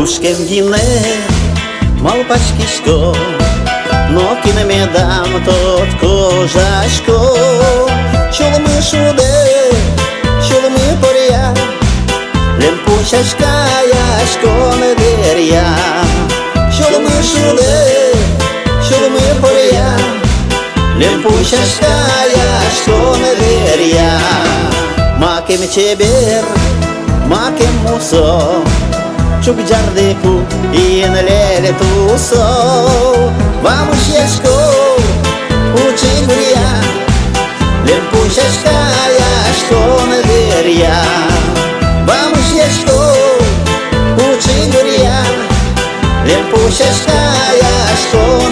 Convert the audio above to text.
Pușkem ghine, mal pașchișco, Nokine me dam tot kožaško. Čulmi šude, čulmi porja, Lempušaška jaško ne derja. Čulmi šude, čulmi porja, Lempušaška jaško ne derja. Makem čeber, makem muso, Чук джардику и на леле тусо. Vamos яшко, учи гуря, Lempušaška jaško ne derja. Vamos яшко, учи гуря, Lempušaška jaško